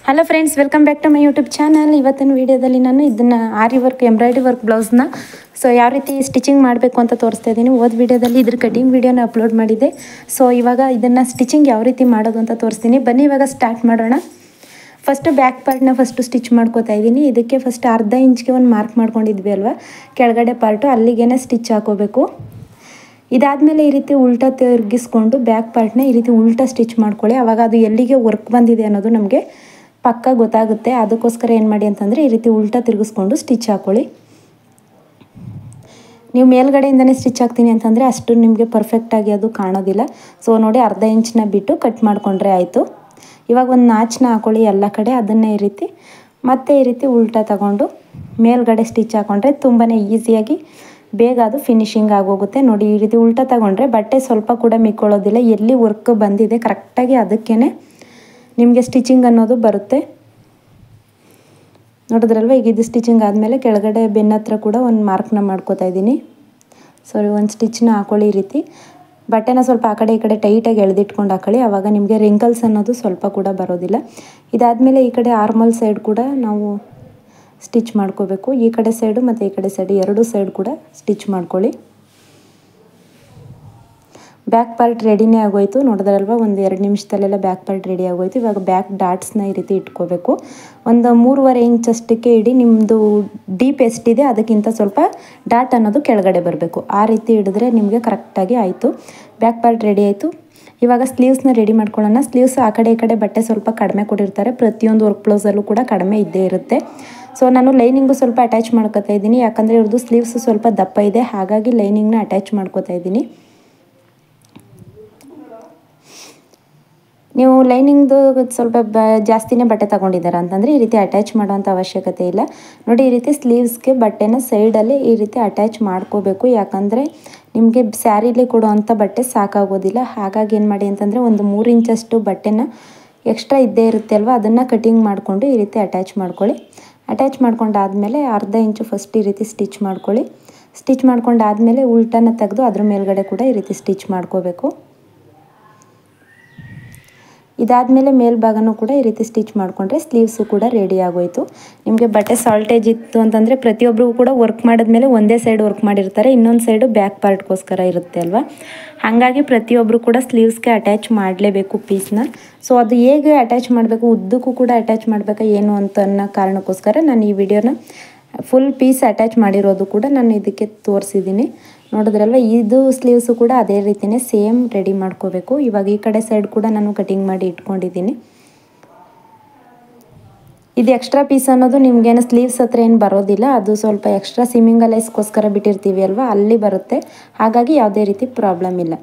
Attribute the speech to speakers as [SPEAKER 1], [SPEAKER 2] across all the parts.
[SPEAKER 1] Hello friends, welcome back to my YouTube channel. ಇವತ್ತಿನ ವೀಡಿಯೋದಲ್ಲಿ ನಾನು ಇದನ್ನು ಆರಿ ವರ್ಕ್ ಎಂಬ್ರಾಯ್ಡ್ರಿ ವರ್ಕ್ ಬ್ಲೌಸ್ನ ಯಾವ ರೀತಿ ಸ್ಟಿಚಿಂಗ್ ಮಾಡಬೇಕು ಅಂತ ತೋರಿಸ್ತಾ ಇದ್ದೀನಿ. ವೀಡಿಯೋದಲ್ಲಿ ಇದ್ರ ಕಟಿಂಗ್ ವೀಡಿಯೋನ ಅಪ್ಲೋಡ್ ಮಾಡಿದ್ದೆ. ಇವಾಗ ಇದನ್ನು ಸ್ಟಿಚಿಂಗ್ ಯಾವ ರೀತಿ ಮಾಡೋದು ಅಂತ ತೋರಿಸ್ತೀನಿ. ಬನ್ನಿ ಇವಾಗ ಸ್ಟಾರ್ಟ್ ಮಾಡೋಣ. ಫಸ್ಟು ಬ್ಯಾಕ್ ಪಾರ್ಟ್ನ ಸ್ಟಿಚ್ ಮಾಡ್ಕೋತಾ ಇದ್ದೀನಿ. ಇದಕ್ಕೆ ಫಸ್ಟ್ ಅರ್ಧ ಇಂಚ್ಗೆ ಒಂದು ಮಾರ್ಕ್ ಮಾಡ್ಕೊಂಡಿದ್ವಿ ಅಲ್ವಾ, ಕೆಳಗಡೆ ಪಾರ್ಟು ಅಲ್ಲಿಗೆ ಸ್ಟಿಚ್ ಹಾಕೋಬೇಕು. ಇದಾದಮೇಲೆ ಈ ರೀತಿ ಉಲ್ಟಾ ತಿರುಗಿಸ್ಕೊಂಡು ಬ್ಯಾಕ್ ಪಾರ್ಟ್ನ ಈ ರೀತಿ ಉಲ್ಟಾ ಸ್ಟಿಚ್ ಮಾಡ್ಕೊಳ್ಳಿ. ಆವಾಗ ಅದು ಎಲ್ಲಿಗೆ ವರ್ಕ್ ಬಂದಿದೆ ಅನ್ನೋದು ನಮಗೆ ಪಕ್ಕ ಗೊತ್ತಾಗುತ್ತೆ. ಅದಕ್ಕೋಸ್ಕರ ಏನು ಮಾಡಿ ಅಂತಂದರೆ ಈ ರೀತಿ ಉಲ್ಟಾ ತಿರುಗಿಸ್ಕೊಂಡು ಸ್ಟಿಚ್ ಹಾಕ್ಕೊಳ್ಳಿ. ನೀವು ಮೇಲ್ಗಡೆಯಿಂದನೇ ಸ್ಟಿಚ್ ಹಾಕ್ತೀನಿ ಅಂತಂದರೆ ಅಷ್ಟು ನಿಮಗೆ ಪರ್ಫೆಕ್ಟಾಗಿ ಅದು ಕಾಣೋದಿಲ್ಲ. ನೋಡಿ, ಅರ್ಧ ಇಂಚನ್ನ ಬಿಟ್ಟು ಕಟ್ ಮಾಡಿಕೊಂಡ್ರೆ ಆಯಿತು. ಇವಾಗ ಒಂದು ನಾಚನ್ನ ಹಾಕ್ಕೊಳ್ಳಿ ಎಲ್ಲ ಕಡೆ. ಅದನ್ನೇ ಈ ರೀತಿ ಮತ್ತೆ ಈ ರೀತಿ ಉಲ್ಟಾ ತಗೊಂಡು ಮೇಲ್ಗಡೆ ಸ್ಟಿಚ್ ಹಾಕ್ಕೊಂಡ್ರೆ ತುಂಬಾ ಈಸಿಯಾಗಿ ಬೇಗ ಅದು ಫಿನಿಶಿಂಗ್ ಆಗೋಗುತ್ತೆ. ನೋಡಿ, ಈ ರೀತಿ ಉಲ್ಟಾ ತಗೊಂಡ್ರೆ ಬಟ್ಟೆ ಸ್ವಲ್ಪ ಕೂಡ ಮಿಕ್ಕೊಳ್ಳೋದಿಲ್ಲ. ಎಲ್ಲಿ ವರ್ಕ್ ಬಂದಿದೆ ಕರೆಕ್ಟಾಗಿ ಅದಕ್ಕೇ ನಿಮಗೆ ಸ್ಟಿಚಿಂಗ್ ಅನ್ನೋದು ಬರುತ್ತೆ. ನೋಡಿದ್ರಲ್ವ, ಈಗ ಇದು ಸ್ಟಿಚಿಂಗ್ ಆದಮೇಲೆ ಕೆಳಗಡೆ ಬೆನ್ನ ಹತ್ರ ಕೂಡ ಒಂದು ಮಾರ್ಕ್ನ ಮಾಡ್ಕೋತಾ ಇದ್ದೀನಿ. ಒಂದು ಸ್ಟಿಚ್ನ ಹಾಕ್ಕೊಳ್ಳಿ. ಈ ರೀತಿ ಬಟ್ಟೆನ ಸ್ವಲ್ಪ ಆ ಕಡೆ ಈ ಕಡೆ ಟೈಟಾಗಿ ಎಳೆದಿಟ್ಕೊಂಡು ಹಾಕೊಳ್ಳಿ. ಆವಾಗ ನಿಮಗೆ ರಿಂಕಲ್ಸ್ ಅನ್ನೋದು ಸ್ವಲ್ಪ ಕೂಡ ಬರೋದಿಲ್ಲ. ಇದಾದಮೇಲೆ ಈ ಕಡೆ ಆರ್ಮಲ್ ಸೈಡ್ ಕೂಡ ನಾವು ಸ್ಟಿಚ್ ಮಾಡ್ಕೋಬೇಕು. ಈ ಕಡೆ ಸೈಡು ಮತ್ತು ಈ ಕಡೆ ಸೈಡು ಎರಡು ಸೈಡ್ ಕೂಡ ಸ್ಟಿಚ್ ಮಾಡ್ಕೊಳ್ಳಿ. ಬ್ಯಾಕ್ ಪಾರ್ಟ್ ರೆಡಿನೇ ಆಗೋಯ್ತು. ನೋಡಿದ್ರಲ್ವ, ಒಂದು 2 ನಿಮಿಷದಲ್ಲೆಲ್ಲ ಬ್ಯಾಕ್ ಪಾರ್ಟ್ ರೆಡಿ ಆಗೋಯ್ತು. ಇವಾಗ ಬ್ಯಾಕ್ ಡಾಟ್ಸ್ನ ಈ ರೀತಿ ಇಟ್ಕೋಬೇಕು. ಒಂದು 3.5 ಇಂಚ್ ಅಷ್ಟಕ್ಕೆ ಇಡಿ. ನಿಮ್ಮದು ಡೀಪ್ ಎಷ್ಟಿದೆ ಅದಕ್ಕಿಂತ ಸ್ವಲ್ಪ ಡಾಟ್ ಅನ್ನೋದು ಕೆಳಗಡೆ ಬರಬೇಕು. ಆ ರೀತಿ ಹಿಡಿದ್ರೆ ನಿಮಗೆ ಕರೆಕ್ಟಾಗಿ ಆಯಿತು. ಬ್ಯಾಕ್ ಪಾರ್ಟ್ ರೆಡಿ ಆಯಿತು. ಇವಾಗ ಸ್ಲೀವ್ಸ್ನ ರೆಡಿ ಮಾಡ್ಕೊಳ್ಳೋಣ. ಸ್ಲೀವ್ಸ್ ಆ ಕಡೆ ಈ ಕಡೆ ಬಟ್ಟೆ ಸ್ವಲ್ಪ ಕಡಿಮೆ ಕೊಟ್ಟಿರ್ತಾರೆ. ಪ್ರತಿಯೊಂದು ವರ್ಕ್ ಬ್ಲೌಸಲ್ಲೂ ಕೂಡ ಕಡಿಮೆ ಇದ್ದೇ ಇರುತ್ತೆ. ನಾನು ಲೈನಿಂಗು ಸ್ವಲ್ಪ ಅಟ್ಯಾಚ್ ಮಾಡ್ಕೋತಾ ಇದ್ದೀನಿ. ಯಾಕಂದರೆ ಇವ್ರದ್ದು ಸ್ಲೀವ್ಸ್ ಸ್ವಲ್ಪ ದಪ್ಪ ಇದೆ, ಹಾಗಾಗಿ ಲೈನಿಂಗ್ನ ಅಟ್ಯಾಚ್ ಮಾಡ್ಕೋತಾ ಇದ್ದೀನಿ. ನೀವು ಲೈನಿಂಗ್ದು ಸ್ವಲ್ಪ ಜಾಸ್ತಿನೇ ಬಟ್ಟೆ ತೊಗೊಂಡಿದ್ದೀರಾ ಅಂತಂದರೆ ಈ ರೀತಿ ಅಟ್ಯಾಚ್ ಮಾಡೋವಂಥ ಅವಶ್ಯಕತೆ ಇಲ್ಲ. ನೋಡಿ, ಈ ರೀತಿ ಸ್ಲೀವ್ಸ್ಗೆ ಬಟ್ಟೆನ ಸೈಡಲ್ಲಿ ಈ ರೀತಿ ಅಟ್ಯಾಚ್ ಮಾಡ್ಕೋಬೇಕು. ಯಾಕಂದರೆ ನಿಮಗೆ ಸ್ಯಾರಿಲಿ ಕೊಡುವಂಥ ಬಟ್ಟೆ ಸಾಕಾಗೋದಿಲ್ಲ. ಹಾಗಾಗಿ ಏನು ಮಾಡಿ ಅಂತಂದರೆ ಒಂದು 3 ಇಂಚಷ್ಟು ಬಟ್ಟೆನ ಎಕ್ಸ್ಟ್ರಾ ಇದ್ದೇ ಇರುತ್ತೆ ಅಲ್ವ, ಅದನ್ನು ಕಟಿಂಗ್ ಮಾಡಿಕೊಂಡು ಈ ರೀತಿ ಅಟ್ಯಾಚ್ ಮಾಡ್ಕೊಳ್ಳಿ. ಅಟ್ಯಾಚ್ ಮಾಡ್ಕೊಂಡಾದಮೇಲೆ ಅರ್ಧ ಇಂಚು ಫಸ್ಟ್ ಈ ರೀತಿ ಸ್ಟಿಚ್ ಮಾಡ್ಕೊಳ್ಳಿ. ಸ್ಟಿಚ್ ಮಾಡ್ಕೊಂಡಾದಮೇಲೆ ಉಲ್ಟಾನ ತೆಗೆದು ಅದ್ರ ಮೇಲ್ಗಡೆ ಕೂಡ ಈ ರೀತಿ ಸ್ಟಿಚ್ ಮಾಡ್ಕೋಬೇಕು. ಇದಾದಮೇಲೆ ಮೇಲ್ಭಾಗನೂ ಕೂಡ ಈ ರೀತಿ ಸ್ಟಿಚ್ ಮಾಡಿಕೊಂಡ್ರೆ ಸ್ಲೀವ್ಸು ಕೂಡ ರೆಡಿ ಆಗೋಯಿತು. ನಿಮಗೆ ಬಟ್ಟೆ ಸಾಲ್ಟೇಜ್ ಇತ್ತು ಅಂತಂದರೆ ಪ್ರತಿಯೊಬ್ಬರಿಗೂ ಕೂಡ ವರ್ಕ್ ಮಾಡಿದ್ಮೇಲೆ ಒಂದೇ ಸೈಡ್ ವರ್ಕ್ ಮಾಡಿರ್ತಾರೆ, ಇನ್ನೊಂದು ಸೈಡು ಬ್ಯಾಕ್ ಪಾರ್ಟ್ಗೋಸ್ಕರ ಇರುತ್ತೆ ಅಲ್ವಾ. ಹಾಗಾಗಿ ಪ್ರತಿಯೊಬ್ಬರು ಕೂಡ ಸ್ಲೀವ್ಸ್ಗೆ ಅಟ್ಯಾಚ್ ಮಾಡಲೇಬೇಕು ಪೀಸ್ನ. ಅದು ಹೇಗೆ ಅಟ್ಯಾಚ್ ಮಾಡಬೇಕು, ಉದ್ದಕ್ಕೂ ಕೂಡ ಅಟ್ಯಾಚ್ ಮಾಡಬೇಕಾ ಏನು ಅಂತ ಅನ್ನೋ ಕಾರಣಕ್ಕೋಸ್ಕರ ನಾನು ಈ ವಿಡಿಯೋನ ಫುಲ್ ಪೀಸ್ ಅಟ್ಯಾಚ್ ಮಾಡಿರೋದು ಕೂಡ ನಾನು ಇದಕ್ಕೆ ತೋರಿಸಿದ್ದೀನಿ. ನೋಡಿದ್ರಲ್ವ, ಇದು ಸ್ಲೀವ್ಸು ಕೂಡ ಅದೇ ರೀತಿಯೇ ಸೇಮ್ ರೆಡಿ ಮಾಡ್ಕೋಬೇಕು. ಇವಾಗ ಈ ಕಡೆ ಸೈಡ್ ಕೂಡ ನಾನು ಕಟಿಂಗ್ ಮಾಡಿ ಇಟ್ಕೊಂಡಿದ್ದೀನಿ. ಇದು ಎಕ್ಸ್ಟ್ರಾ ಪೀಸ್ ಅನ್ನೋದು ನಿಮಗೇನು ಸ್ಲೀವ್ಸ್ ಹತ್ರ ಏನು ಬರೋದಿಲ್ಲ. ಅದು ಸ್ವಲ್ಪ ಎಕ್ಸ್ಟ್ರಾ ಸಿಮ್ಮಿಂಗಲೈಸ್ಗೋಸ್ಕರ ಬಿಟ್ಟಿರ್ತೀವಿ ಅಲ್ವಾ, ಅಲ್ಲಿ ಬರುತ್ತೆ. ಹಾಗಾಗಿ ಯಾವುದೇ ರೀತಿ ಪ್ರಾಬ್ಲಮ್ ಇಲ್ಲ.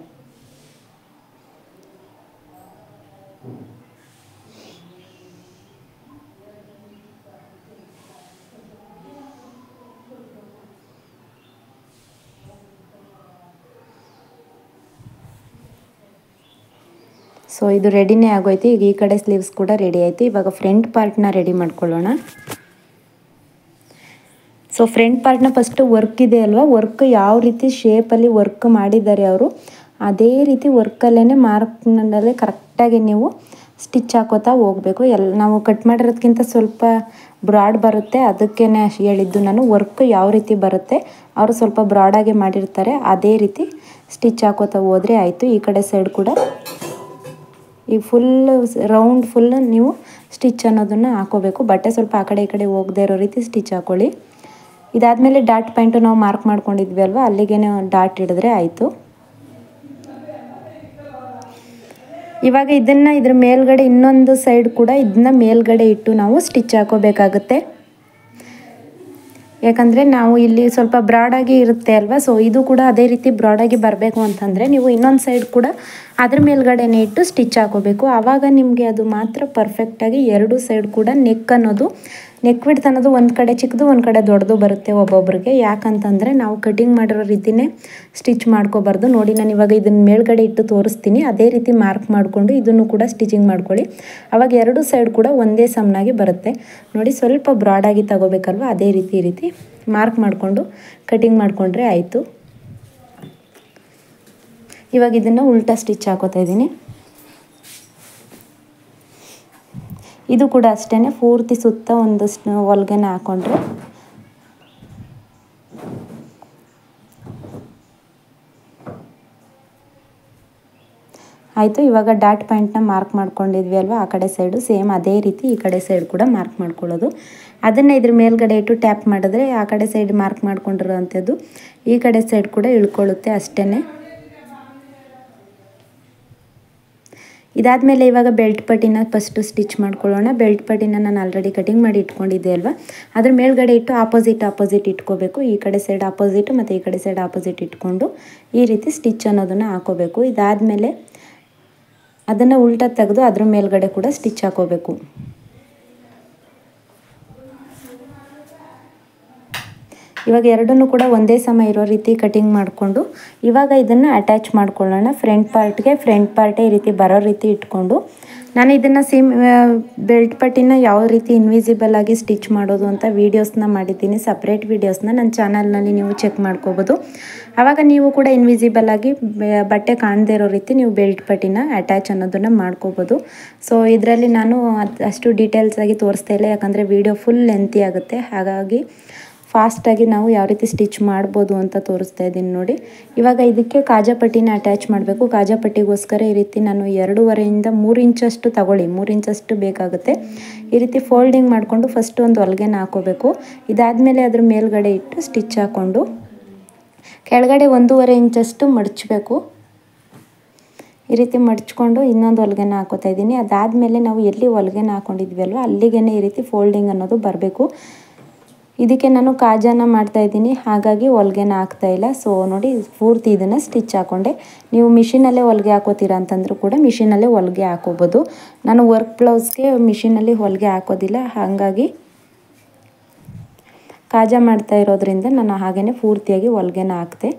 [SPEAKER 1] ಇದು ರೆಡಿನೇ ಆಗೋಯ್ತು. ಈಗ ಈ ಕಡೆ ಸ್ಲೀವ್ಸ್ ಕೂಡ ರೆಡಿ ಆಯಿತು. ಇವಾಗ ಫ್ರಂಟ್ ಪಾರ್ಟ್ನ ರೆಡಿ ಮಾಡ್ಕೊಳ್ಳೋಣ. ಫ್ರಂಟ್ ಪಾರ್ಟ್ನ ಫಸ್ಟು ವರ್ಕ್ ಇದೆ ಅಲ್ವಾ, ವರ್ಕ್ ಯಾವ ರೀತಿ ಶೇಪಲ್ಲಿ ವರ್ಕ್ ಮಾಡಿದ್ದಾರೆ ಅವರು, ಅದೇ ರೀತಿ ವರ್ಕಲ್ಲೇ ಮಾರ್ಕ್ನಲ್ಲೇ ಕರೆಕ್ಟಾಗಿ ನೀವು ಸ್ಟಿಚ್ ಹಾಕೋತಾ ಹೋಗಬೇಕು. ನಾವು ಕಟ್ ಮಾಡಿರೋದಕ್ಕಿಂತ ಸ್ವಲ್ಪ ಬ್ರಾಡ್ ಬರುತ್ತೆ, ಅದಕ್ಕೇ ಹೇಳಿದ್ದು ನಾನು. ವರ್ಕ್ ಯಾವ ರೀತಿ ಬರುತ್ತೆ ಅವರು ಸ್ವಲ್ಪ ಬ್ರಾಡಾಗಿ ಮಾಡಿರ್ತಾರೆ, ಅದೇ ರೀತಿ ಸ್ಟಿಚ್ ಹಾಕೋತಾ ಹೋದರೆ ಆಯಿತು. ಈ ಕಡೆ ಸೈಡ್ ಕೂಡ ಈ ರೌಂಡ್ ಫುಲ್ ನೀವು ಸ್ಟಿಚ್ ಅನ್ನೋದನ್ನು ಹಾಕೋಬೇಕು. ಬಟ್ಟೆ ಸ್ವಲ್ಪ ಆ ಕಡೆ ಈ ಕಡೆ ಹೋಗದೆ ಇರೋ ರೀತಿ ಸ್ಟಿಚ್ ಹಾಕೊಳ್ಳಿ. ಇದಾದಮೇಲೆ ಡಾಟ್ ಪಾಯಿಂಟು ನಾವು ಮಾರ್ಕ್ ಮಾಡ್ಕೊಂಡಿದ್ವಿ ಅಲ್ವಾ, ಅಲ್ಲಿಗೆ ಡಾಟ್ ಹಿಡಿದ್ರೆ ಆಯಿತು. ಇವಾಗ ಇದನ್ನು ಇದ್ರ ಮೇಲ್ಗಡೆ ಇನ್ನೊಂದು ಸೈಡ್ ಕೂಡ ಇದನ್ನ ಮೇಲ್ಗಡೆ ಇಟ್ಟು ನಾವು ಸ್ಟಿಚ್ ಹಾಕೋಬೇಕಾಗುತ್ತೆ. ಯಾಕಂದರೆ ನಾವು ಇಲ್ಲಿ ಸ್ವಲ್ಪ ಬ್ರಾಡಾಗಿ ಇರುತ್ತೆ ಅಲ್ವಾ, ಇದು ಕೂಡ ಅದೇ ರೀತಿ ಬ್ರಾಡಾಗಿ ಬರಬೇಕು ಅಂತಂದರೆ ನೀವು ಇನ್ನೊಂದು ಸೈಡ್ ಕೂಡ ಅದ್ರ ಮೇಲ್ಗಡೆನೇ ಇಟ್ಟು ಸ್ಟಿಚ್ ಹಾಕೋಬೇಕು. ಆವಾಗ ನಿಮಗೆ ಅದು ಮಾತ್ರ ಪರ್ಫೆಕ್ಟಾಗಿ ಎರಡು ಸೈಡ್ ಕೂಡ ನೆಕ್ ವಿಡ್ತ್ ಅನ್ನೋದು ಒಂದು ಕಡೆ ಚಿಕ್ಕದು ಒಂದು ಕಡೆ ದೊಡ್ಡದು ಬರುತ್ತೆ ಒಬ್ಬೊಬ್ರಿಗೆ. ಯಾಕಂತಂದರೆ ನಾವು ಕಟಿಂಗ್ ಮಾಡಿರೋ ರೀತಿಯೇ ಸ್ಟಿಚ್ ಮಾಡ್ಕೋಬಾರ್ದು. ನೋಡಿ, ನಾನು ಇವಾಗ ಇದನ್ನ ಮೇಲ್ಗಡೆ ಇಟ್ಟು ತೋರಿಸ್ತೀನಿ. ಅದೇ ರೀತಿ ಮಾರ್ಕ್ ಮಾಡಿಕೊಂಡು ಇದನ್ನು ಕೂಡ ಸ್ಟಿಚಿಂಗ್ ಮಾಡ್ಕೊಳ್ಳಿ. ಆವಾಗ ಎರಡು ಸೈಡ್ ಕೂಡ ಒಂದೇ ಸಮನಾಗಿ ಬರುತ್ತೆ. ನೋಡಿ, ಸ್ವಲ್ಪ ಬ್ರಾಡಾಗಿ ತಗೋಬೇಕಲ್ವ, ಅದೇ ರೀತಿ ಈ ರೀತಿ ಮಾರ್ಕ್ ಮಾಡಿಕೊಂಡು ಕಟಿಂಗ್ ಮಾಡಿಕೊಂಡ್ರೆ ಆಯಿತು. ಇವಾಗ ಇದನ್ನು ಉಲ್ಟಾ ಸ್ಟಿಚ್ ಹಾಕೋತಾ ಇದ್ದೀನಿ. ಇದು ಕೂಡ ಅಷ್ಟೇ ಪೂರ್ತಿ ಸುತ್ತ ಒಂದಷ್ಟು ಹೊಲಿಗೆನ ಹಾಕ್ಕೊಂಡ್ರೆ ಆಯಿತು. ಇವಾಗ ಡಾಟ್ ಪಾಯಿಂಟ್ನ ಮಾರ್ಕ್ ಮಾಡ್ಕೊಂಡಿದ್ವಿ ಅಲ್ವಾ, ಆ ಕಡೆ ಸೈಡು ಸೇಮ್ ಅದೇ ರೀತಿ ಈ ಕಡೆ ಸೈಡ್ ಕೂಡ ಮಾರ್ಕ್ ಮಾಡ್ಕೊಳ್ಳೋದು. ಅದನ್ನು ಇದ್ರ ಮೇಲ್ಗಡೆ ಇಟ್ಟು ಟ್ಯಾಪ್ ಮಾಡಿದ್ರೆ ಆ ಕಡೆ ಸೈಡ್ ಮಾರ್ಕ್ ಮಾಡ್ಕೊಂಡಿರೋ ಅಂಥದ್ದು ಈ ಕಡೆ ಸೈಡ್ ಕೂಡ ಇಳ್ಕೊಳ್ಳುತ್ತೆ ಅಷ್ಟೇ. ಇದಾದಮೇಲೆ ಇವಾಗ ಬೆಲ್ಟ್ ಪಟ್ಟಿನ ಫಸ್ಟು ಸ್ಟಿಚ್ ಮಾಡ್ಕೊಳ್ಳೋಣ. ಬೆಲ್ಟ್ ಪಟ್ಟಿನ ನಾನು ಆಲ್ರೆಡಿ ಕಟಿಂಗ್ ಮಾಡಿ ಇಟ್ಕೊಂಡಿದ್ದೆ ಅಲ್ವಾ, ಅದ್ರ ಮೇಲ್ಗಡೆ ಇಟ್ಟು ಆಪೋಸಿಟ್ ಇಟ್ಕೋಬೇಕು. ಈ ಕಡೆ ಸೈಡ್ ಆಪೋಸಿಟ್ ಮತ್ತು ಈ ಕಡೆ ಸೈಡ್ ಆಪೋಸಿಟ್ ಇಟ್ಕೊಂಡು ಈ ರೀತಿ ಸ್ಟಿಚ್ ಅನ್ನೋದನ್ನು ಹಾಕೋಬೇಕು. ಇದಾದಮೇಲೆ ಅದನ್ನು ಉಲ್ಟಾ ತೆಗೆದು ಅದ್ರ ಮೇಲ್ಗಡೆ ಕೂಡ ಸ್ಟಿಚ್ ಹಾಕೋಬೇಕು. ಇವಾಗ ಎರಡನ್ನೂ ಕೂಡ ಒಂದೇ ಸಮ ಇರೋ ರೀತಿ ಕಟಿಂಗ್ ಮಾಡಿಕೊಂಡು ಇವಾಗ ಇದನ್ನು ಅಟ್ಯಾಚ್ ಮಾಡ್ಕೊಳ್ಳೋಣ. ಫ್ರಂಟ್ ಪಾರ್ಟೇ ಈ ರೀತಿ ಬರೋ ರೀತಿ ಇಟ್ಕೊಂಡು ನಾನು ಇದನ್ನು ಬೆಲ್ಟ್ ಪಟ್ಟಿನ ಯಾವ ರೀತಿ ಇನ್ವಿಸಿಬಲ್ ಆಗಿ ಸ್ಟಿಚ್ ಮಾಡೋದು ಅಂತ ವೀಡಿಯೋಸ್ನ ಮಾಡಿದ್ದೀನಿ, ಸಪ್ರೇಟ್ ವೀಡಿಯೋಸ್ನ ನನ್ನ ಚಾನಲ್ನಲ್ಲಿ ನೀವು ಚೆಕ್ ಮಾಡ್ಕೋಬೋದು. ಆವಾಗ ನೀವು ಕೂಡ ಇನ್ವಿಸಿಬಲ್ ಆಗಿ ಬಟ್ಟೆ ಕಾಣದೇ ಇರೋ ರೀತಿ ನೀವು ಬೆಲ್ಟ್ ಪಟ್ಟಿನ ಅಟ್ಯಾಚ್ ಅನ್ನೋದನ್ನು ಮಾಡ್ಕೋಬೋದು. ಸೊ ಇದರಲ್ಲಿ ನಾನು ಅಷ್ಟು ಡೀಟೇಲ್ಸಾಗಿ ತೋರಿಸ್ತಾ ಇಲ್ಲ, ಯಾಕಂದರೆ ವೀಡಿಯೋ ಫುಲ್ ಲೆಂತಿ ಆಗುತ್ತೆ. ಹಾಗಾಗಿ ಫಾಸ್ಟಾಗಿ ನಾವು ಯಾವ ರೀತಿ ಸ್ಟಿಚ್ ಮಾಡ್ಬೋದು ಅಂತ ತೋರಿಸ್ತಾ ಇದ್ದೀನಿ ನೋಡಿ. ಇವಾಗ ಇದಕ್ಕೆ ಕಾಜಾಪಟ್ಟಿನ ಅಟ್ಯಾಚ್ ಮಾಡಬೇಕು. ಕಾಜಾಪಟ್ಟಿಗೋಸ್ಕರ ಈ ರೀತಿ ನಾನು 2.5 3 ಇಂಚಷ್ಟು ತಗೊಳ್ಳಿ, 3 ಇಂಚಷ್ಟು ಬೇಕಾಗುತ್ತೆ. ಈ ರೀತಿ ಫೋಲ್ಡಿಂಗ್ ಮಾಡಿಕೊಂಡು ಫಸ್ಟ್ ಒಂದು ಹೊಲಿಗೆನ ಹಾಕೋಬೇಕು. ಇದಾದಮೇಲೆ ಅದ್ರ ಮೇಲ್ಗಡೆ ಇಟ್ಟು ಸ್ಟಿಚ್ ಹಾಕ್ಕೊಂಡು ಕೆಳಗಡೆ 1.5 ಇಂಚಷ್ಟು ಮಡಚಬೇಕು. ಈ ರೀತಿ ಮಡ್ಚ್ಕೊಂಡು ಇನ್ನೊಂದು ಹೊಲಿಗೆನ ಹಾಕೋತಾ ಇದ್ದೀನಿ. ಅದಾದಮೇಲೆ ನಾವು ಎಲ್ಲಿ ಹೊಲಿಗೆನ ಹಾಕ್ಕೊಂಡಿದ್ವಿ ಅಲ್ವ ಅಲ್ಲಿಗೆ ಈ ರೀತಿ ಫೋಲ್ಡಿಂಗ್ ಅನ್ನೋದು ಬರಬೇಕು. ಇದಕ್ಕೆ ನಾನು ಕಾಜಾನ ಮಾಡ್ತಾಯಿದ್ದೀನಿ, ಹಾಗಾಗಿ ಹೊಲಿಗೆನ ಹಾಕ್ತಾಯಿಲ್ಲ. ಸೊ ನೋಡಿ ಪೂರ್ತಿ ಇದನ್ನು ಸ್ಟಿಚ್ ಹಾಕ್ಕೊಂಡೆ. ನೀವು ಮಿಷಿನಲ್ಲೇ ಹೊಲಿಗೆ ಹಾಕೋತೀರಾ ಅಂತಂದರೂ ಕೂಡ ಮಿಷಿನಲ್ಲೇ ಹೊಲಿಗೆ ಹಾಕೋಬೋದು. ನಾನು ವರ್ಕ್ ಬ್ಲೌಸ್ಗೆ ಮಿಷಿನಲ್ಲಿ ಹೊಲಿಗೆ ಹಾಕೋದಿಲ್ಲ, ಹಾಗಾಗಿ ಕಾಜಾ ಮಾಡ್ತಾ ಇರೋದ್ರಿಂದ ನಾನು ಹಾಗೆಯೇ ಪೂರ್ತಿಯಾಗಿ ಹೊಲಿಗೆನ ಹಾಕ್ತೆ.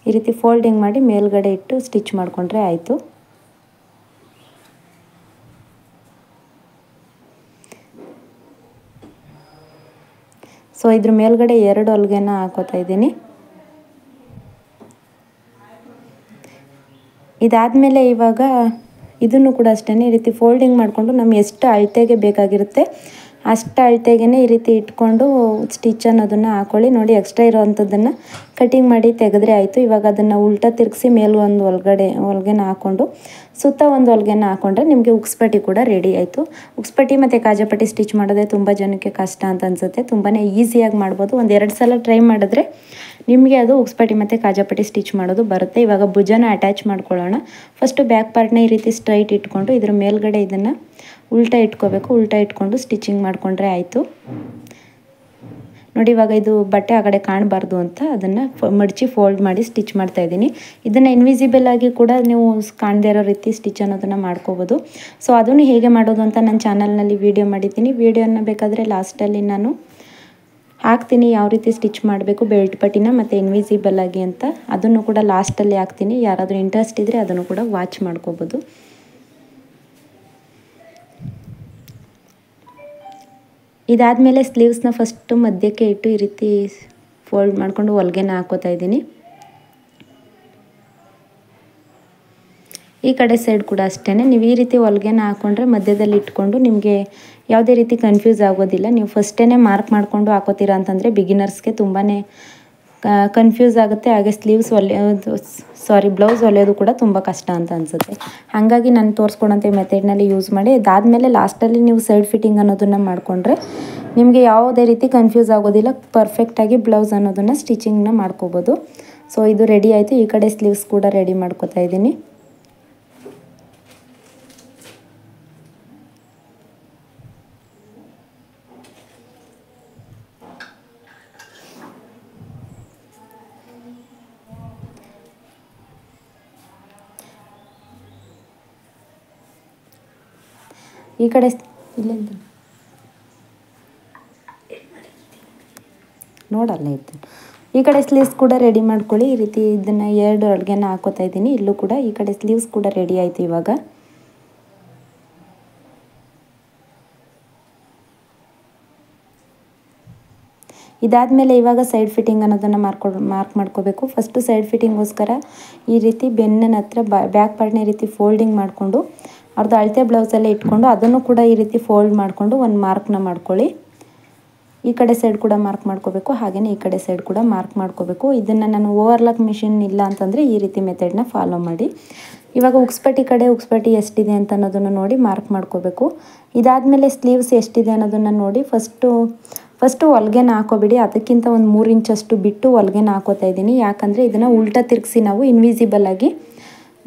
[SPEAKER 1] ಈ ರೀತಿ ಫೋಲ್ಡಿಂಗ್ ಮಾಡಿ ಮೇಲ್ಗಡೆ ಇಟ್ಟು ಸ್ಟಿಚ್ ಮಾಡಿಕೊಂಡ್ರೆ ಆಯಿತು. ಸೊ ಇದ್ರ ಮೇಲ್ಗಡೆ 2 ಹೊಲಿಗೆನ ಹಾಕೋತಾ ಇದ್ದೀನಿ. ಇದಾದಮೇಲೆ ಇವಾಗ ಇದನ್ನು ಕೂಡ ಅಷ್ಟೇ ಈ ರೀತಿ ಫೋಲ್ಡಿಂಗ್ ಮಾಡಿಕೊಂಡು ನಮ್ಗೆ ಎಷ್ಟು ಅಳತೆಗೆ ಬೇಕಾಗಿರುತ್ತೆ ಅಷ್ಟು ಅಳತೆಗೆ ಈ ರೀತಿ ಇಟ್ಕೊಂಡು ಸ್ಟಿಚ್ ಅನ್ನೋದನ್ನು ಹಾಕ್ಕೊಳ್ಳಿ. ನೋಡಿ ಎಕ್ಸ್ಟ್ರಾ ಇರೋವಂಥದ್ದನ್ನು ಕಟಿಂಗ್ ಮಾಡಿ ತೆಗೆದ್ರೆ ಆಯಿತು. ಇವಾಗ ಅದನ್ನು ಉಲ್ಟಾ ತಿರುಗಿಸಿ ಮೇಲೆ ಒಂದು ಹೊಲಿಗೆನ ಹಾಕ್ಕೊಂಡು ಸುತ್ತ ಒಂದು ಹೊಲಿಗೆನ ಹಾಕ್ಕೊಂಡ್ರೆ ನಿಮಗೆ ಉಕ್ಸ್ಪಟ್ಟಿ ಕೂಡ ರೆಡಿ ಆಯಿತು. ಉಕ್ಸ್ಪಟ್ಟಿ ಮತ್ತು ಕಾಜಾಪಟ್ಟಿ ಸ್ಟಿಚ್ ಮಾಡೋದೇ ತುಂಬ ಜನಕ್ಕೆ ಕಷ್ಟ ಅಂತ ಅನಿಸುತ್ತೆ. ತುಂಬಾ ಈಸಿಯಾಗಿ ಮಾಡ್ಬೋದು. 1-2 ಸಲ ಟ್ರೈ ಮಾಡಿದ್ರೆ ನಿಮಗೆ ಅದು ಉಕ್ಸ್ಪಟ್ಟಿ ಮತ್ತು ಕಾಜಾಪಟ್ಟಿ ಸ್ಟಿಚ್ ಮಾಡೋದು ಬರುತ್ತೆ. ಇವಾಗ ಭುಜನ ಅಟ್ಯಾಚ್ ಮಾಡ್ಕೊಳ್ಳೋಣ. ಫಸ್ಟು ಬ್ಯಾಕ್ ಪಾರ್ಟ್ನ ಈ ರೀತಿ ಸ್ಟ್ರೈಟ್ ಇಟ್ಕೊಂಡು ಇದ್ರ ಮೇಲ್ಗಡೆ ಇದನ್ನು ಉಲ್ಟಾ ಇಟ್ಕೋಬೇಕು. ಉಲ್ಟಾ ಇಟ್ಕೊಂಡು ಸ್ಟಿಚಿಂಗ್ ಮಾಡಿಕೊಂಡ್ರೆ ಆಯಿತು. ನೋಡಿ ಇವಾಗ ಇದು ಬಟ್ಟೆ ಆ ಕಡೆ ಕಾಣಬಾರ್ದು ಅಂತ ಅದನ್ನು ಮಡಚಿ ಫೋಲ್ಡ್ ಮಾಡಿ ಸ್ಟಿಚ್ ಮಾಡ್ತಾಯಿದ್ದೀನಿ. ಇದನ್ನು ಇನ್ವಿಸಿಬಲ್ ಆಗಿ ಕೂಡ ನೀವು ಕಾಣದೇ ಇರೋ ರೀತಿ ಸ್ಟಿಚ್ ಅನ್ನೋದನ್ನು ಮಾಡ್ಕೋಬೋದು. ಸೊ ಅದನ್ನು ಹೇಗೆ ಮಾಡೋದು ಅಂತ ನನ್ನ ಚಾನಲ್ನಲ್ಲಿ ವೀಡಿಯೋ ಮಾಡಿದ್ದೀನಿ. ವೀಡಿಯೋನ ಬೇಕಾದರೆ ಲಾಸ್ಟಲ್ಲಿ ನಾನು ಹಾಕ್ತೀನಿ, ಯಾವ ರೀತಿ ಸ್ಟಿಚ್ ಮಾಡಬೇಕು ಬೆಲ್ಟ್ ಪಟ್ಟಿನ ಮತ್ತು ಇನ್ವಿಸಿಬಲ್ ಆಗಿ ಅಂತ. ಅದನ್ನು ಕೂಡ ಲಾಸ್ಟಲ್ಲಿ ಹಾಕ್ತೀನಿ. ಯಾರಾದರೂ ಇಂಟ್ರೆಸ್ಟ್ ಇದ್ದರೆ ಅದನ್ನು ಕೂಡ ವಾಚ್ ಮಾಡ್ಕೋಬೋದು. ಇದಾದಮೇಲೆ ಸ್ಲೀವ್ಸ್ನ ಫಸ್ಟು ಮಧ್ಯಕ್ಕೆ ಇಟ್ಟು ಈ ರೀತಿ ಫೋಲ್ಡ್ ಮಾಡಿಕೊಂಡು ಹೊಲಿಗೆನ ಹಾಕೋತಾ ಇದ್ದೀನಿ. ಈ ಕಡೆ ಸೈಡ್ ಕೂಡ ಅಷ್ಟೇ ನೀವು ಈ ರೀತಿ ಹೊಲಿಗೆನ ಹಾಕ್ಕೊಂಡ್ರೆ ಮಧ್ಯದಲ್ಲಿ ಇಟ್ಕೊಂಡು ನಿಮಗೆ ಯಾವುದೇ ರೀತಿ ಕನ್ಫ್ಯೂಸ್ ಆಗೋದಿಲ್ಲ. ನೀವು ಫಸ್ಟೇ ಮಾರ್ಕ್ ಮಾಡಿಕೊಂಡು ಹಾಕೋತೀರಾ ಅಂತಂದರೆ ಬಿಗಿನರ್ಸ್ಗೆ ತುಂಬಾ ಕನ್ಫ್ಯೂಸ್ ಆಗುತ್ತೆ. ಹಾಗೆ ಸ್ಲೀವ್ಸ್ ಬ್ಲೌಸ್ ಹೊಲಿಯೋದು ಕೂಡ ತುಂಬ ಕಷ್ಟ ಅಂತ ಅನಿಸುತ್ತೆ. ಹಾಗಾಗಿ ನಾನು ತೋರಿಸ್ಕೊಡೋಂಥ ಮೆಥಡ್ನಲ್ಲಿ ಯೂಸ್ ಮಾಡಿ ಇದಾದಮೇಲೆ ಲಾಸ್ಟಲ್ಲಿ ನೀವು ಸೈಡ್ ಫಿಟ್ಟಿಂಗ್ ಅನ್ನೋದನ್ನು ಮಾಡಿಕೊಂಡ್ರೆ ನಿಮಗೆ ಯಾವುದೇ ರೀತಿ ಕನ್ಫ್ಯೂಸ್ ಆಗೋದಿಲ್ಲ. ಪರ್ಫೆಕ್ಟಾಗಿ ಬ್ಲೌಸ್ ಅನ್ನೋದನ್ನು ಸ್ಟಿಚಿಂಗ್ನ ಮಾಡ್ಕೋಬೋದು. ಸೊ ಇದು ರೆಡಿ ಆಯಿತು. ಈ ಕಡೆ ಸ್ಲೀವ್ಸ್ ಕೂಡ ರೆಡಿ ಮಾಡ್ಕೋತಾ ಇದ್ದೀನಿ. ಈ ಕಡೆ ಇಲ್ಲಿಂದ ನೋಡಲ್ಲ ಇತ್ತು. ಈ ಕಡೆ ಸ್ಲೀವ್ಸ್ ಕೂಡ ರೆಡಿ ಮಾಡ್ಕೊಳ್ಳಿ. ಈ ರೀತಿ ಇದನ್ನು 2 ಹೊಲಿಗೆನ ಹಾಕೋತಾ ಇದ್ದೀನಿ. ಇಲ್ಲೂ ಕೂಡ ಈ ಕಡೆ ಸ್ಲೀವ್ಸ್ ಕೂಡ ರೆಡಿ ಆಯಿತು. ಇವಾಗ ಇದಾದಮೇಲೆ ಇವಾಗ ಸೈಡ್ ಫಿಟ್ಟಿಂಗ್ ಅನ್ನೋದನ್ನು ಮಾರ್ಕ್ ಮಾಡ್ಕೋಬೇಕು. ಫಸ್ಟು ಸೈಡ್ ಫಿಟ್ಟಿಂಗೋಸ್ಕರ ಈ ರೀತಿ ಬೆನ್ನಿನ ಹತ್ರ ಬ್ಯಾಕ್ ಪಾರ್ಟ್ನ ಈ ರೀತಿ ಫೋಲ್ಡಿಂಗ್ ಮಾಡಿಕೊಂಡು ಅವ್ರದ್ದು ಅಳತೆ ಬ್ಲೌಸಲ್ಲೇ ಇಟ್ಕೊಂಡು ಅದನ್ನು ಕೂಡ ಈ ರೀತಿ ಫೋಲ್ಡ್ ಮಾಡಿಕೊಂಡು ಒಂದು ಮಾರ್ಕ್ನ ಮಾಡ್ಕೊಳ್ಳಿ. ಈ ಕಡೆ ಸೈಡ್ ಕೂಡ ಮಾರ್ಕ್ ಮಾಡ್ಕೋಬೇಕು, ಹಾಗೆಯೇ ಈ ಕಡೆ ಸೈಡ್ ಕೂಡ ಮಾರ್ಕ್ ಮಾಡ್ಕೋಬೇಕು. ಇದನ್ನು ನಾನು ಓವರ್ಲಾಕ್ ಮಿಷಿನ್ ಇಲ್ಲ ಅಂತಂದರೆ ಈ ರೀತಿ ಮೆಥಡ್ನ ಫಾಲೋ ಮಾಡಿ. ಇವಾಗ ಉಕ್ಸ್ಪಟ್ಟಿ ಕಡೆ ಉಕ್ಸ್ಪಟ್ಟಿ ಎಷ್ಟಿದೆ ಅಂತ ಅನ್ನೋದನ್ನು ನೋಡಿ ಮಾರ್ಕ್ ಮಾಡ್ಕೋಬೇಕು. ಇದಾದಮೇಲೆ ಸ್ಲೀವ್ಸ್ ಎಷ್ಟಿದೆ ಅನ್ನೋದನ್ನು ನೋಡಿ ಫಸ್ಟು ಹೊಲ್ಗೆನ ಹಾಕೋಬಿಡಿ. ಅದಕ್ಕಿಂತ ಒಂದು 3 ಇಂಚಷ್ಟು ಬಿಟ್ಟು ಹೊಲ್ಗೆನ ಹಾಕೋತಾ ಇದ್ದೀನಿ. ಯಾಕಂದರೆ ಇದನ್ನು ಉಲ್ಟಾ ತಿರುಗಿಸಿ ನಾವು ಇನ್ವಿಸಿಬಲ್ ಆಗಿ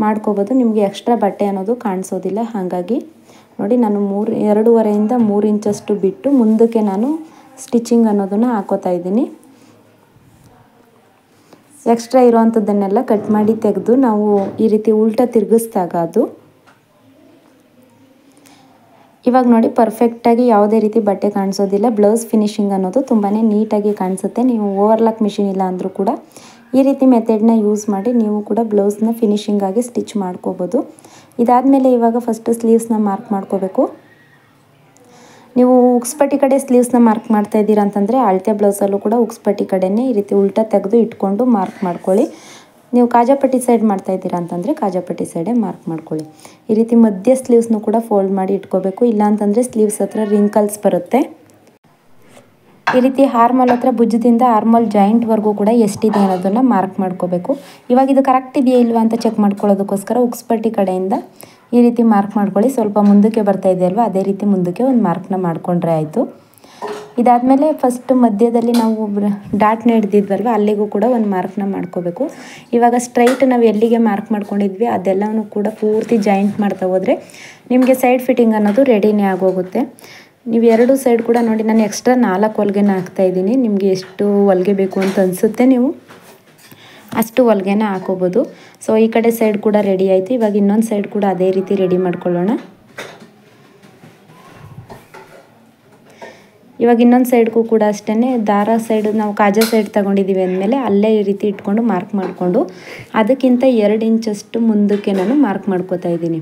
[SPEAKER 1] ಮಾಡ್ಕೋಬೋದು, ನಿಮಗೆ ಎಕ್ಸ್ಟ್ರಾ ಬಟ್ಟೆ ಅನ್ನೋದು ಕಾಣಿಸೋದಿಲ್ಲ. ಹಾಗಾಗಿ ನೋಡಿ ನಾನು 2.5ಇಂದ 3 ಇಂಚಷ್ಟು ಬಿಟ್ಟು ಮುಂದಕ್ಕೆ ನಾನು ಸ್ಟಿಚಿಂಗ್ ಅನ್ನೋದನ್ನು ಹಾಕೋತಾ ಇದ್ದೀನಿ. ಎಕ್ಸ್ಟ್ರಾ ಇರೋವಂಥದ್ದನ್ನೆಲ್ಲ ಕಟ್ ಮಾಡಿ ತೆಗೆದು ನಾವು ಈ ರೀತಿ ಉಲ್ಟಾ ತಿರುಗಿಸ್ದಾಗ ಅದು ಇವಾಗ ನೋಡಿ ಪರ್ಫೆಕ್ಟಾಗಿ ಯಾವುದೇ ರೀತಿ ಬಟ್ಟೆ ಕಾಣಿಸೋದಿಲ್ಲ. ಬ್ಲೌಸ್ ಫಿನಿಶಿಂಗ್ ಅನ್ನೋದು ತುಂಬಾ ನೀಟಾಗಿ ಕಾಣಿಸುತ್ತೆ. ನೀವು ಓವರ್ಲಾಕ್ ಮಿಷಿನ್ ಇಲ್ಲ ಅಂದರೂ ಕೂಡ ಈ ರೀತಿ ಮೆಥಡ್ನ ಯೂಸ್ ಮಾಡಿ ನೀವು ಕೂಡ ಬ್ಲೌಸ್ನ ಫಿನಿಶಿಂಗಾಗಿ ಸ್ಟಿಚ್ ಮಾಡ್ಕೋಬೋದು. ಇದಾದಮೇಲೆ ಇವಾಗ ಫಸ್ಟು ಸ್ಲೀವ್ಸ್ನ ಮಾರ್ಕ್ ಮಾಡ್ಕೋಬೇಕು. ನೀವು ಉಕ್ಸ್ಪಟ್ಟಿ ಕಡೆ ಸ್ಲೀವ್ಸ್ನ ಮಾರ್ಕ್ ಮಾಡ್ತಾ ಇದ್ದೀರಾ ಅಂತಂದರೆ ಅಳತೆ ಬ್ಲೌಸಲ್ಲೂ ಕೂಡ ಉಕ್ಸ್ಪಟ್ಟಿ ಕಡೆನೇ ಈ ರೀತಿ ಉಲ್ಟಾ ತೆಗೆದು ಇಟ್ಕೊಂಡು ಮಾರ್ಕ್ ಮಾಡ್ಕೊಳ್ಳಿ. ನೀವು ಕಾಜಾಪಟ್ಟಿ ಸೈಡ್ ಮಾಡ್ತಾ ಇದ್ದೀರಾ ಅಂತಂದರೆ ಕಾಜಾಪಟ್ಟಿ ಸೈಡೇ ಮಾರ್ಕ್ ಮಾಡ್ಕೊಳ್ಳಿ. ಈ ರೀತಿ ಮಧ್ಯ ಸ್ಲೀವ್ಸ್ನು ಕೂಡ ಫೋಲ್ಡ್ ಮಾಡಿ ಇಟ್ಕೋಬೇಕು, ಇಲ್ಲಾಂತಂದರೆ ಸ್ಲೀವ್ಸ್ ಹತ್ರ ರಿಂಕಲ್ಸ್ ಬರುತ್ತೆ. ಈ ರೀತಿ ಆರ್ಮಲ್ ಹತ್ರ ಭುಜದಿಂದ ಆರ್ಮಲ್ ಜಾಯಿಂಟ್ವರೆಗೂ ಕೂಡ ಎಷ್ಟಿದೆ ಅನ್ನೋದನ್ನು ಮಾರ್ಕ್ ಮಾಡ್ಕೋಬೇಕು. ಇವಾಗ ಇದು ಕರೆಕ್ಟ್ ಇದೆಯಾ ಇಲ್ವಾ ಅಂತ ಚೆಕ್ ಮಾಡ್ಕೊಳ್ಳೋದಕ್ಕೋಸ್ಕರ ಉಕ್ಸ್ಪಟ್ಟಿ ಕಡೆಯಿಂದ ಈ ರೀತಿ ಮಾರ್ಕ್ ಮಾಡ್ಕೊಳ್ಳಿ. ಸ್ವಲ್ಪ ಮುಂದಕ್ಕೆ ಬರ್ತಾ ಇದೆ ಅಲ್ವಾ, ಅದೇ ರೀತಿ ಮುಂದಕ್ಕೆ ಒಂದು ಮಾರ್ಕ್ನ ಮಾಡಿಕೊಂಡ್ರೆ ಆಯಿತು. ಇದಾದಮೇಲೆ ಫಸ್ಟ್ ಮಧ್ಯದಲ್ಲಿ ನಾವು ಡಾಟ್ನ ಹಿಡ್ದಿದ್ವಲ್ವ ಅಲ್ಲಿಗೂ ಕೂಡ ಒಂದು ಮಾರ್ಕ್ನ ಮಾಡ್ಕೋಬೇಕು. ಇವಾಗ ಸ್ಟ್ರೈಟ್ ನಾವು ಎಲ್ಲಿಗೆ ಮಾರ್ಕ್ ಮಾಡ್ಕೊಂಡಿದ್ವಿ ಅದೆಲ್ಲವೂ ಕೂಡ ಪೂರ್ತಿ ಜಾಯಿಂಟ್ ಮಾಡ್ತಾ ಹೋದರೆ ನಿಮಗೆ ಸೈಡ್ ಫಿಟ್ಟಿಂಗ್ ಅನ್ನೋದು ರೆಡಿನೇ ಆಗೋಗುತ್ತೆ. ನೀವು 2 ಸೈಡ್ ಕೂಡ ನೋಡಿ ನಾನು ಎಕ್ಸ್ಟ್ರಾ 4 ಹೊಲಿಗೆನ ಹಾಕ್ತಾಯಿದ್ದೀನಿ. ನಿಮಗೆ ಎಷ್ಟು ಹೊಲಿಗೆ ಬೇಕು ಅಂತ ಅನಿಸುತ್ತೆ ನೀವು ಅಷ್ಟು ಹೊಲಿಗೆನ ಹಾಕೋಬೋದು. ಸೊ ಈ ಕಡೆ ಸೈಡ್ ಕೂಡ ರೆಡಿ ಆಯಿತು. ಇವಾಗ ಇನ್ನೊಂದು ಸೈಡ್ ಕೂಡ ಅದೇ ರೀತಿ ರೆಡಿ ಮಾಡ್ಕೊಳ್ಳೋಣ. ಇವಾಗ ಇನ್ನೊಂದು ಸೈಡ್ಗೂ ಕೂಡ ಅಷ್ಟೇ ದಾರ ಸೈಡ್ ನಾವು ಕಾಜಾ ಸೈಡ್ ತೊಗೊಂಡಿದ್ದೀವಿ ಅಂದಮೇಲೆ ಅಲ್ಲೇ ಈ ರೀತಿ ಇಟ್ಕೊಂಡು ಮಾರ್ಕ್ ಮಾಡಿಕೊಂಡು ಅದಕ್ಕಿಂತ 2 ಇಂಚಷ್ಟು ಮುಂದಕ್ಕೆ ನಾನು ಮಾರ್ಕ್ ಮಾಡ್ಕೋತಾ ಇದ್ದೀನಿ.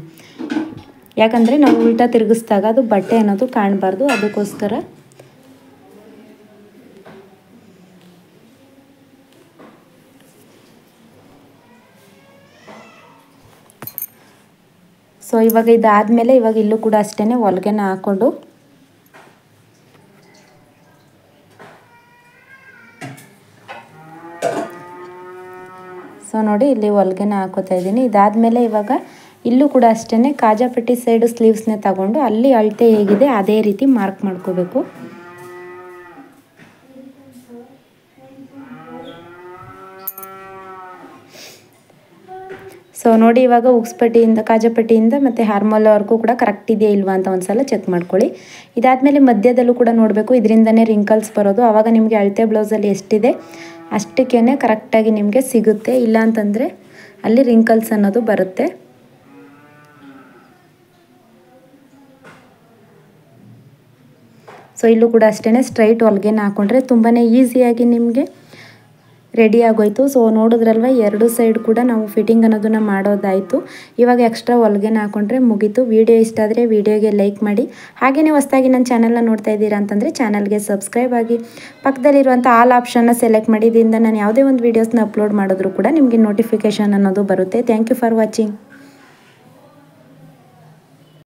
[SPEAKER 1] ಯಾಕಂದರೆ ನಾವು ಉಲ್ಟಾ ತಿರುಗಿಸಿದಾಗ ಅದು ಬಟ್ಟೆ ಅನ್ನೋದು ಕಾಣಬಾರ್ದು, ಅದಕ್ಕೋಸ್ಕರ. ಸೊ ಇವಾಗ ಇದಾದಮೇಲೆ ಇವಾಗ ಇಲ್ಲೂ ಕೂಡ ಅಷ್ಟೇ ಹೊಲಿಗೆನ ಹಾಕ್ಕೊಂಡು ಸೊ ನೋಡಿ ಇಲ್ಲಿ ಹೊಲಿಗೆನ ಹಾಕೋತಾ ಇದ್ದೀನಿ. ಇದಾದಮೇಲೆ ಇವಾಗ ಇಲ್ಲೂ ಕೂಡ ಅಷ್ಟೇ ಕಾಜಾಪಟ್ಟಿ ಸೈಡು ಸ್ಲೀವ್ಸ್ನೇ ತಗೊಂಡು ಅಲ್ಲಿ ಅಳತೆ ಹೇಗಿದೆ ಅದೇ ರೀತಿ ಮಾರ್ಕ್ ಮಾಡ್ಕೋಬೇಕು. ಸೊ ನೋಡಿ ಇವಾಗ ಉಕ್ಸ್ಪಟ್ಟಿಯಿಂದ ಕಾಜಾಪಟ್ಟಿಯಿಂದ ಮತ್ತು ಆರ್ಮಲ್ವರೆಗೂ ಕೂಡ ಕರೆಕ್ಟ್ ಇದೆಯಾ ಇಲ್ವಾ ಅಂತ ಒಂದು ಸಲ ಚೆಕ್ ಮಾಡ್ಕೊಳ್ಳಿ. ಇದಾದಮೇಲೆ ಮಧ್ಯದಲ್ಲೂ ಕೂಡ ನೋಡಬೇಕು, ಇದರಿಂದನೇ ರಿಂಕಲ್ಸ್ ಬರೋದು. ಆವಾಗ ನಿಮಗೆ ಅಳತೆ ಬ್ಲೌಸಲ್ಲಿ ಎಷ್ಟಿದೆ ಅಷ್ಟಕ್ಕೇ ಕರೆಕ್ಟಾಗಿ ನಿಮಗೆ ಸಿಗುತ್ತೆ, ಇಲ್ಲ ಅಂತಂದರೆ ಅಲ್ಲಿ ರಿಂಕಲ್ಸ್ ಅನ್ನೋದು ಬರುತ್ತೆ. ಸೊ ಇಲ್ಲೂ ಕೂಡ ಅಷ್ಟೇ ಸ್ಟ್ರೈಟ್ ಹೊಲಿಗೆನ ಹಾಕ್ಕೊಂಡ್ರೆ ತುಂಬಾ ಈಸಿಯಾಗಿ ನಿಮಗೆ ರೆಡಿ ಆಗೋಯ್ತು. ಸೊ ನೋಡಿದ್ರಲ್ವ 2 ಸೈಡ್ ಕೂಡ ನಾವು ಫಿಟ್ಟಿಂಗ್ ಅನ್ನೋದನ್ನು ಮಾಡೋದಾಯಿತು. ಇವಾಗ ಎಕ್ಸ್ಟ್ರಾ ಹೊಲಿಗೆನ ಹಾಕ್ಕೊಂಡ್ರೆ ಮುಗೀತು. ವಿಡಿಯೋ ಇಷ್ಟ ಆದರೆ ವಿಡಿಯೋಗೆ ಲೈಕ್ ಮಾಡಿ, ಹಾಗೆಯೇ ಹೊಸದಾಗಿ ನನ್ನ ಚಾನಲ್ನ ನೋಡ್ತಾ ಇದ್ದೀರಾ ಅಂತಂದರೆ ಚಾನಲ್ಗೆ ಸಬ್ಸ್ಕ್ರೈಬ್ ಆಗಿ ಪಕ್ಕದಲ್ಲಿರುವಂಥ ಆಲ್ ಆಪ್ಷನ್ನ ಸೆಲೆಕ್ಟ್ ಮಾಡಿ. ಇದರಿಂದ ನಾನು ಯಾವುದೇ ಒಂದು ವೀಡಿಯೋಸ್ನ ಅಪ್ಲೋಡ್ ಮಾಡಿದ್ರೂ ಕೂಡ ನಿಮಗೆ ನೋಟಿಫಿಕೇಷನ್ ಅನ್ನೋದು ಬರುತ್ತೆ. Thank you for watching.